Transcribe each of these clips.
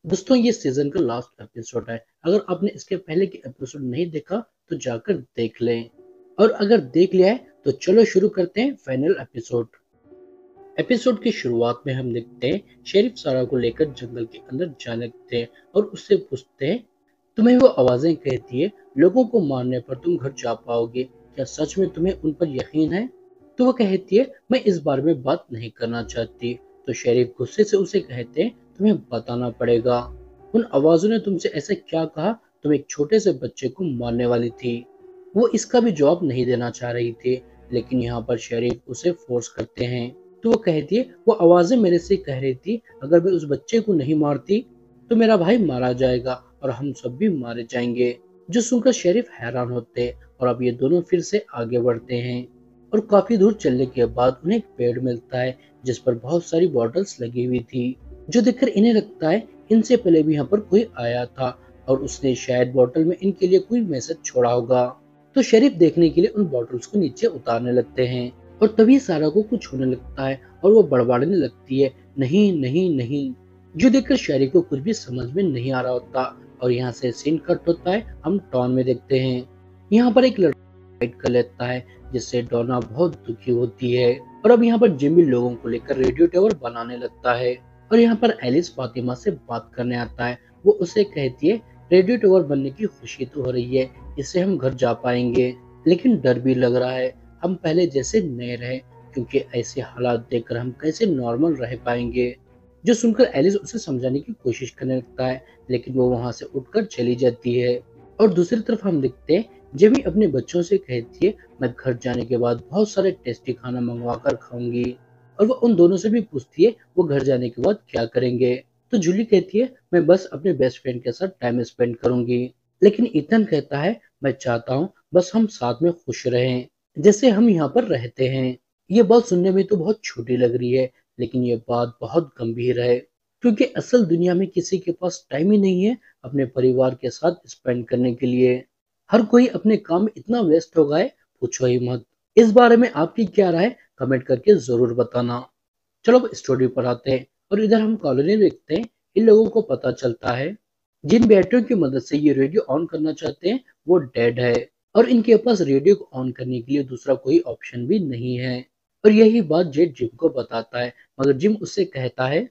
दोस्तों ये सीजन का लास्ट एपिसोड है। अगर आपने इसके पहले के एपिसोड नहीं देखा तो जाकर देख लें, और अगर देख लिया है तो चलो शुरू करते हैं फाइनल एपिसोड। एपिसोड की शुरुआत में हम देखते हैं शेरिफ सारा को लेकर जंगल के अंदर जाने लगते हैं और उससे पूछते हैं, तुम्हें वो आवाजें कहती है लोगों को मारने पर तुम घर जा पाओगे, क्या सच में तुम्हें उन पर यकीन है? तो वो कहती है, मैं इस बारे में बात नहीं करना चाहती। तो शेरिफ गुस्से से उसे कहते हैं, तुम्हें बताना पड़ेगा। उन आवाजों ने तुमसे ऐसे क्या कहा? तुम एक छोटे से बच्चे को मारने वाली थी। वो इसका भी जवाब नहीं देना चाह रही थी, लेकिन यहाँ पर शेरिफ उसे फोर्स करते हैं। तो वो कहती है, वो आवाजें मेरे से कह रही थी अगर मैं उस बच्चे को नहीं मारती तो मेरा भाई मारा जाएगा और हम सब भी मारे जाएंगे। जो सुनकर शेरिफ हैरान होते हैं और अब ये दोनों फिर से आगे बढ़ते हैं और काफी दूर चलने के बाद उन्हें एक पेड़ मिलता है जिस पर बहुत सारी बॉटल्स लगी हुई थी, जो देखकर इन्हें लगता है इनसे पहले भी यहाँ पर कोई आया था और उसने शायद बॉटल में इनके लिए कोई मैसेज छोड़ा होगा। तो शरीफ देखने के लिए उन बॉटल्स को नीचे उतारने लगते हैं और तभी सारा को कुछ होने लगता है और वो बड़बड़ाने लगती है, नहीं नहीं नहीं। जो देखकर शरीफ को कुछ भी समझ में नहीं आ रहा होता और यहाँ से सीन कट होता है, हम टॉन में देखते हैं। यहाँ पर एक लड़का फाइट कर लेता है जिससे डोना बहुत दुखी होती है और अब यहाँ पर जिमी लोगों को लेकर रेडियो टावर बनाने लगता है और यहाँ पर एलिस फातिमा से बात करने आता है। वो उसे कहती है, रेडियो टावर बनने की खुशी तो हो रही है, इससे हम घर जा पाएंगे, लेकिन डर भी लग रहा है हम पहले जैसे नहीं रहे, क्योंकि ऐसे हालात देखकर हम कैसे नॉर्मल रह पाएंगे। जो सुनकर एलिस उसे समझाने की कोशिश करने लगता है, लेकिन वो वहां से उठकर चली जाती है। और दूसरी तरफ हम देखते हैं जेमी अपने बच्चों से कहती है, मैं घर जाने के बाद बहुत सारे टेस्टी खाना मंगवा कर खाऊंगी। और वो उन दोनों से भी पूछती है वो घर जाने के बाद क्या करेंगे। तो जूली कहती है, मैं बस अपने बेस्ट फ्रेंड के साथ टाइम स्पेंड करूंगी। लेकिन ईथन कहता है, मैं चाहता हूँ बस हम साथ में खुश रहें जैसे हम यहाँ पर रहते हैं। ये बात सुनने में तो बहुत छोटी लग रही है, लेकिन ये बात बहुत गंभीर है, क्योंकि असल दुनिया में किसी के पास टाइम ही नहीं है अपने परिवार के साथ स्पेंड करने के लिए। हर कोई अपने काम में इतना व्यस्त हो गया है, पूछो ही मत। इस बारे में आपकी क्या राय, कमेंट करके जरूर बताना। चलो अब स्टोरी पर आते हैं और इधर हम कॉलोनी देखते हैं। इन लोगों को पता चलता है जिन बैटरियों की मदद से ये रेडियो ऑन करना चाहते हैं वो डेड है और इनके पास रेडियो को ऑन करने के लिए दूसरा कोई ऑप्शन भी नहीं है। और यही बात जेड जिम को बताता है, मगर जिम उससे कहता है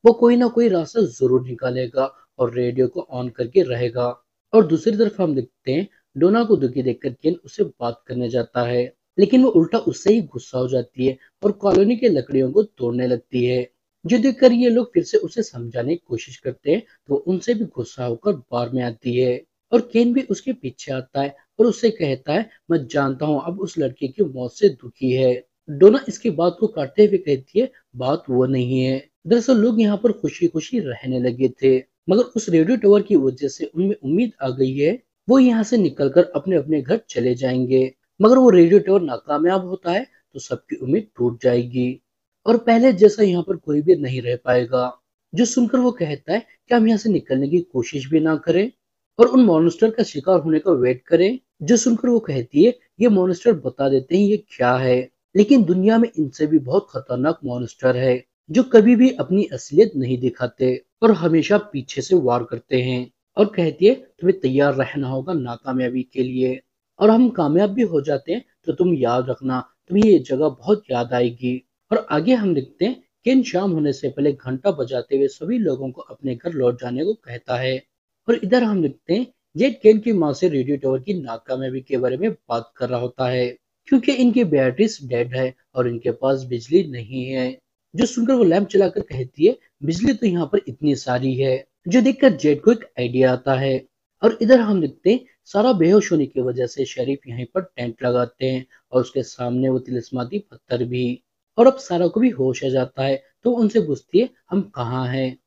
वो कोई ना कोई रास्ता जरूर निकालेगा और रेडियो को ऑन करके रहेगा। और दूसरी तरफ हम देखते हैं डोना को दुखी देखकर केन उससे बात करने जाता है, लेकिन वो उल्टा उससे ही गुस्सा हो जाती है और कॉलोनी के लकड़ियों को तोड़ने लगती है। जो देखकर ये लोग फिर से उसे समझाने की कोशिश करते हैं तो उनसे भी गुस्सा होकर बार में आती है और केन भी उसके पीछे आता है और उससे कहता है, मैं जानता हूँ अब उस लड़के की मौत से दुखी है। डोना इसकी बात को काटते हुए कहती है, बात वो नहीं है, दरअसल लोग यहाँ पर खुशी खुशी रहने लगे थे, मगर उस रेडियो टावर की वजह से उनमें उम्मीद आ गई है, वो यहाँ से निकलकर अपने अपने घर चले जाएंगे। मगर वो रेडियो टावर नाकामयाब होता है तो सबकी उम्मीद टूट जाएगी और पहले जैसा यहाँ पर कोई भी नहीं रह पाएगा। जो सुनकर वो कहता है, क्या हम यहाँ से निकलने की कोशिश भी ना करें और उन मॉन्स्टर का शिकार होने का वेट करें? जो सुनकर वो कहती है, ये मॉन्स्टर बता देते हैं ये क्या है, लेकिन दुनिया में इनसे भी बहुत खतरनाक मॉन्स्टर है जो कभी भी अपनी असलियत नहीं दिखाते और हमेशा पीछे से वार करते हैं। और कहती है, तुम्हें तैयार रहना होगा नाकामयाबी के लिए, और हम कामयाब भी हो जाते हैं तो तुम याद रखना, तुम्हें ये जगह बहुत याद आएगी। और आगे हम देखते हैं केन शाम होने से पहले घंटा बजाते हुए सभी लोगों को अपने घर लौट जाने को कहता है। और इधर हम देखते हैं जेड केन की माँ से रेडियो टावर की नाकामयाबी के बारे में बात कर रहा होता है, क्योंकि इनकी बैटरीज डेड है और इनके पास बिजली नहीं है। जो सुनकर वो लैंप चलाकर कहती है, बिजली तो यहाँ पर इतनी सारी है। जो देखकर जेड को एक आइडिया आता है और इधर हम देखते हैं सारा बेहोश होने की वजह से शरीफ यहीं पर टेंट लगाते हैं और उसके सामने वो तिलिस्माती पत्थर भी। और अब सारा को भी होश आ जाता है तो वो उनसे पूछती है, हम कहाँ हैं?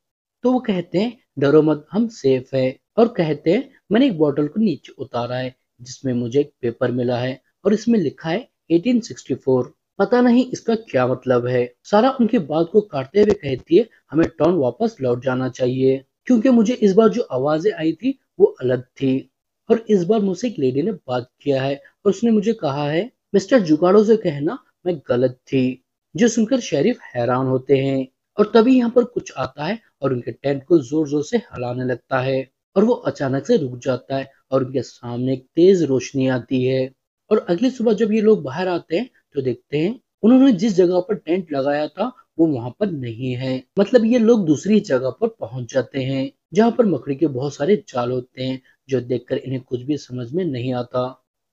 तो वो कहते हैं, डरो मत, हम सेफ है। और कहते हैं, मैंने एक बोतल को नीचे उतारा है जिसमें मुझे एक पेपर मिला है और इसमें लिखा है 1864। पता नहीं इसका क्या मतलब है। सारा उनकी बात को काटते हुए कहती है, हमें टाउन वापस लौट जाना चाहिए, क्योंकि मुझे इस बार जो आवाजें आई थी वो अलग थी और इस बार मुझसे एक लेडी ने बात किया है और उसने मुझे कहा है मिस्टर जुगाड़ो से कहना मैं गलत थी। जो सुनकर शरीफ हैरान होते हैं और तभी यहाँ पर कुछ आता है और उनके टेंट को जोर जोर से हिलाने लगता है और वो अचानक से रुक जाता है और उनके सामने एक तेज रोशनी आती है। और अगली सुबह जब ये लोग बाहर आते हैं तो देखते हैं उन्होंने जिस जगह पर टेंट लगाया था वो वहां पर नहीं है। मतलब ये लोग दूसरी जगह पर पहुंच जाते हैं जहां पर मकड़ी के बहुत सारे जाल होते हैं, जो देखकर इन्हें कुछ भी समझ में नहीं आता।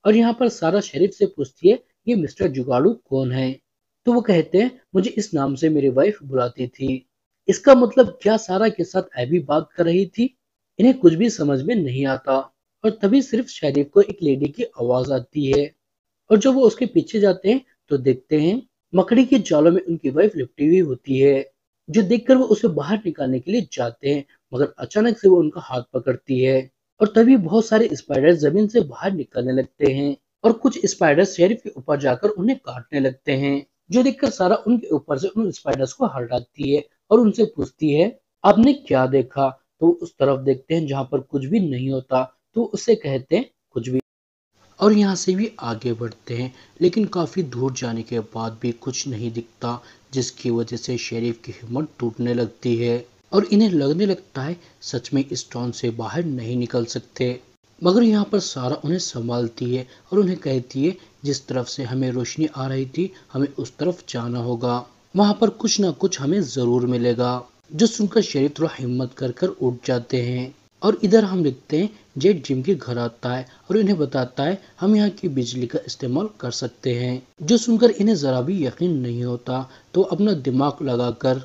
और यहाँ पर सारा शरीफ से पूछती है ये मिस्टर जुगाड़ू कौन है। तो वो कहते हैं मुझे इस नाम से मेरी वाइफ बुलाती थी। इसका मतलब क्या सारा के साथ ऐबी बात कर रही थी? इन्हें कुछ भी समझ में नहीं आता। और तभी सिर्फ शरीफ को एक लेडी की आवाज आती है और जब वो उसके पीछे जाते हैं तो देखते हैं मकड़ी के जालों में उनकी वाइफ लिपटी हुई होती है, जो देखकर वो उसे बाहर निकालने के लिए जाते हैं, मगर अचानक से वो उनका हाथ पकड़ती है और तभी बहुत सारे स्पाइडर जमीन से बाहर निकलने लगते हैं और कुछ स्पाइडर शेरिफ के ऊपर जाकर उन्हें काटने लगते हैं, जो देखकर सारा उनके ऊपर से उन स्पाइडर्स को हटाती है और उनसे पूछती है आपने क्या देखा। तो वो उस तरफ देखते हैं जहां पर कुछ भी नहीं होता, तो उससे कहते हैं कुछ भी। और यहाँ से भी आगे बढ़ते हैं लेकिन काफ़ी दूर जाने के बाद भी कुछ नहीं दिखता, जिसकी वजह से शेरिफ की हिम्मत टूटने लगती है और इन्हें लगने लगता है सच में इस टाउन से बाहर नहीं निकल सकते। मगर यहाँ पर सारा उन्हें संभालती है और उन्हें कहती है जिस तरफ से हमें रोशनी आ रही थी हमें उस तरफ जाना होगा, वहां पर कुछ ना कुछ हमें जरूर मिलेगा। जो सुनकर शेरिफ थोड़ा हिम्मत कर कर उठ जाते हैं। और इधर हम देखते हैं जेट जिम के घर आता है और इन्हें बताता है हम यहाँ की बिजली का इस्तेमाल कर सकते हैं, जो सुनकर इन्हें जरा भी यकीन नहीं होता। तो अपना दिमाग लगाकर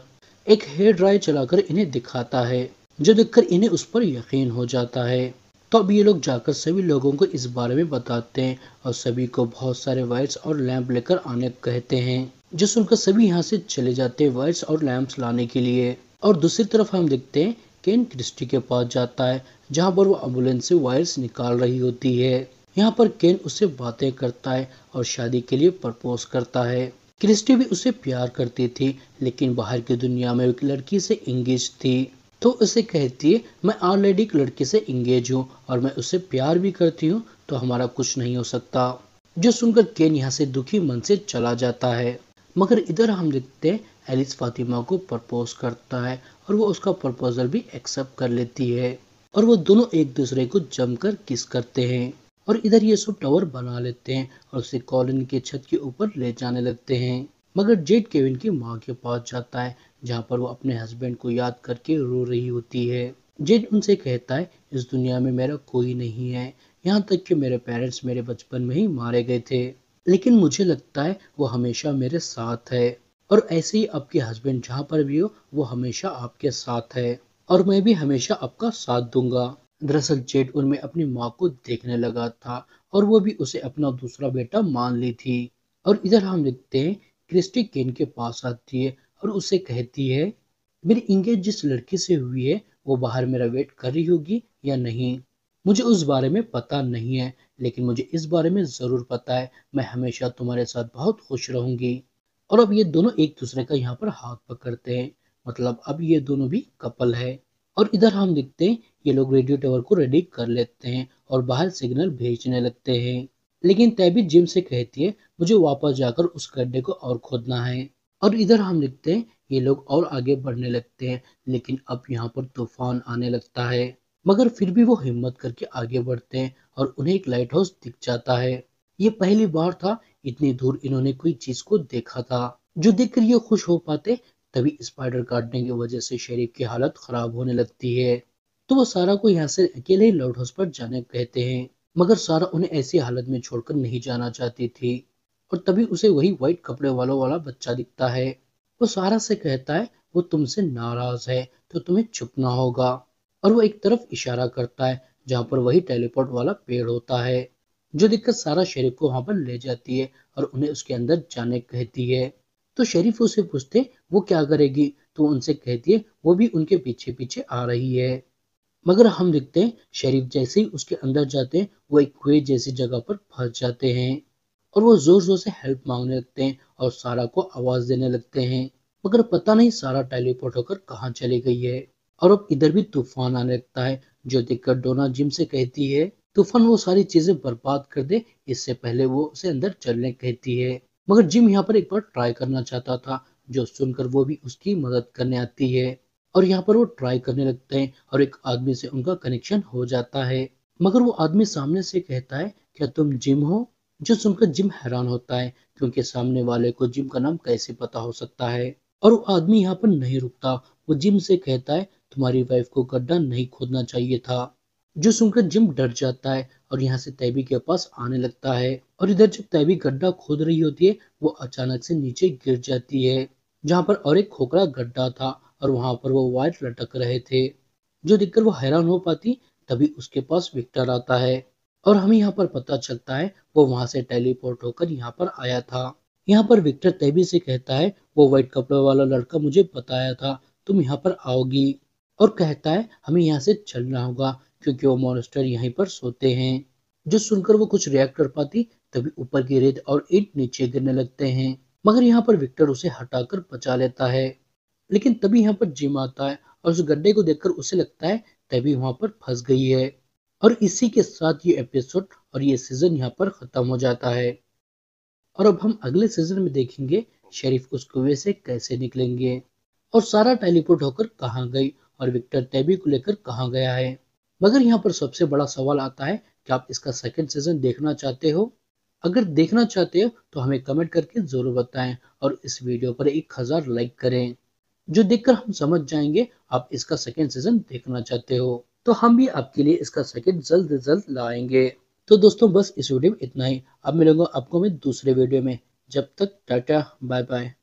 एक हेयर ड्रायर चलाकर इन्हें दिखाता है, जो देखकर इन्हें उस पर यकीन हो जाता है। तो अब ये लोग जाकर सभी लोगों को इस बारे में बताते हैं और सभी को बहुत सारे वायर्स और लैंप लेकर आने कहते हैं, जो सुनकर सभी यहाँ से चले जाते हैं वायर्स और लैंप्स लाने के लिए। और दूसरी तरफ हम देखते हैं केन क्रिस्टी के पास जाता है जहाँ पर वो एम्बुलेंस से वायर्स निकाल रही होती है। यहाँ पर केन उससे बातें करता है और शादी के लिए प्रपोज करता है। क्रिस्टी भी उसे प्यार करती थी लेकिन बाहर की दुनिया में एक लड़की से इंगेज थी, तो उसे कहती है मैं ऑलरेडी एक लड़की से इंगेज हूँ और मैं उससे प्यार भी करती हूँ, तो हमारा कुछ नहीं हो सकता। जो सुनकर केन यहाँ से दुखी मन से चला जाता है। मगर इधर हम देखते हैं एलिस फातिमा को प्रपोज करता है और वो उसका प्रपोजल भी एक्सेप्ट कर लेती है और वो दोनों एक दूसरे को जमकर किस करते हैं। और इधर ये सब टावर बना लेते हैं और उसे कॉलोनी के छत के ऊपर ले जाने लगते हैं। मगर जेड केविन की माँ के पास जाता है जहाँ पर वो अपने हस्बैंड को याद करके रो रही होती है। जेड उनसे कहता है इस दुनिया में मेरा कोई नहीं है, यहाँ तक कि मेरे पेरेंट्स मेरे बचपन में ही मारे गए थे, लेकिन मुझे लगता है वो हमेशा मेरे साथ है और ऐसे ही आपके हस्बैंड जहाँ पर भी हो वो हमेशा आपके साथ है और मैं भी हमेशा आपका साथ दूंगा। दरअसल जेड उनमें अपनी माँ को देखने लगा था और वो भी उसे अपना दूसरा बेटा मान ली थी। और इधर हम देखते हैं क्रिस्टी केन के पास आती है और उसे कहती है मेरी इंगेज जिस लड़की से हुई है वो बाहर मेरा वेट कर रही होगी या नहीं, मुझे उस बारे में पता नहीं है, लेकिन मुझे इस बारे में जरूर पता है मैं हमेशा तुम्हारे साथ बहुत खुश रहूंगी। और अब ये दोनों एक दूसरे का यहाँ पर हाथ पकड़ते हैं, मतलब अब ये दोनों भी कपल है। और इधर हम देखते हैं ये लोग रेडियो टावर को रेडी कर लेते हैं और बाहर सिग्नल भेजने लगते हैं, लेकिन तैबी जिम से कहती है मुझे वापस जाकर उस गड्ढे को और खोदना है। और इधर हम देखते हैं ये लोग और आगे बढ़ने लगते हैं, लेकिन अब यहाँ पर तूफान आने लगता है। मगर फिर भी वो हिम्मत करके आगे बढ़ते हैं और उन्हें एक लाइट हाउस दिख जाता है। ये पहली बार था इतनी दूर इन्होंने कोई चीज को देखा था, जो देखकर ये खुश हो पाते। तभी स्पाइडर काटने की वजह से शरीफ की हालत खराब होने लगती है, तो वो सारा को यहाँ से अकेले ही लाइट हाउस पर जाने कहते हैं। मगर सारा उन्हें ऐसी हालत में छोड़कर नहीं जाना चाहती थी और तभी उसे वही व्हाइट कपड़े वालों वाला बच्चा दिखता है। वो सारा से कहता है वो तुमसे नाराज है तो तुम्हें छुपना होगा, और वो एक तरफ इशारा करता है जहाँ पर वही टेलीपोर्ट वाला पेड़ होता है, जो देखकर सारा शरीफ को वहां पर ले जाती है और उन्हें उसके अंदर जाने कहती है। तो शरीफ उसे पूछते वो क्या करेगी, तो उनसे कहती है वो भी उनके पीछे पीछे आ रही है। मगर हम देखते हैं शरीफ जैसे ही उसके अंदर जाते हैं वो एक कुएं जैसी जगह पर फंस जाते हैं और वो जोर जोर से हेल्प मांगने लगते हैं और सारा को आवाज देने लगते हैं। मगर पता नहीं सारा टेलीपोर्ट होकर कहाँ चली गई है। और अब इधर भी तूफान आने लगता है, जो देखकर डोना जिम से कहती है तूफान वो सारी चीजें बर्बाद कर दे, इससे पहले वो उसे अंदर चलने कहती है। मगर जिम यहाँ पर एक बार ट्राई करना चाहता था, जो सुनकर वो भी उसकी मदद करने आती है। और यहाँ पर वो ट्राई करने लगते हैं और एक आदमी से उनका कनेक्शन हो जाता है। मगर वो आदमी सामने से कहता है, क्या तुम जिम हो? जो सुनकर जिम हैरान होता है, क्योंकि सामने वाले को जिम का नाम कैसे पता हो सकता है। और वो आदमी यहाँ पर नहीं रुकता, वो जिम से कहता है, तुम्हारी वाइफ को गड्ढा नहीं खोदना चाहिए था। जो सुनकर जिम डर जाता है और यहाँ से तैबी के पास आने लगता है। और इधर जब तैबी गड्ढा खोद रही होती है, वो अचानक से नीचे गिर जाती है, जहाँ पर और एक खोखला गड्ढा था और वहां पर वो वायर लटक रहे थे। जो देखकर वो हैरान हो पाती, तभी उसके पास विक्टर आता है और हमें यहाँ पर पता चलता है वो वहां से टेलीपोर्ट होकर यहाँ पर आया था। यहाँ पर विक्टर तैबी से कहता है, वो व्हाइट कपड़े वाला लड़का मुझे बताया था तुम यहाँ पर आओगी, और कहता है हमें यहाँ से चलना होगा क्योंकि वो मॉन्स्टर यहीं पर सोते हैं। जो सुनकर वो कुछ रिएक्ट कर पाती, तभी ऊपर की रेत और ईंट नीचे गिरने लगते हैं। मगर यहाँ पर विक्टर उसे हटाकर बचा लेता है। लेकिन तभी यहाँ पर जिम आता है और उस गड्ढे को देखकर उसे लगता है तभी वहां पर फंस गई है। और इसी के साथ ये एपिसोड और ये सीजन यहाँ पर खत्म हो जाता है। और अब हम अगले सीजन में देखेंगे शेरिफ उस कुएं से कैसे निकलेंगे और सारा टेलीपोर्ट होकर कहाँ गई और विक्टर तैबी को लेकर कहाँ गया है। मगर यहाँ पर सबसे बड़ा सवाल आता है कि आप इसका सेकंड सीजन देखना चाहते हो? अगर देखना चाहते हो तो हमें कमेंट करके जरूर बताएं और इस वीडियो पर 1000 लाइक करें, जो देखकर हम समझ जाएंगे आप इसका सेकंड सीजन देखना चाहते हो। तो हम भी आपके लिए इसका सेकंड जल्द से जल्द लाएंगे। तो दोस्तों बस इस वीडियो में इतना ही। अब मिलूंगा आपको मैं दूसरे वीडियो में। जब तक टाटा बाय बाय।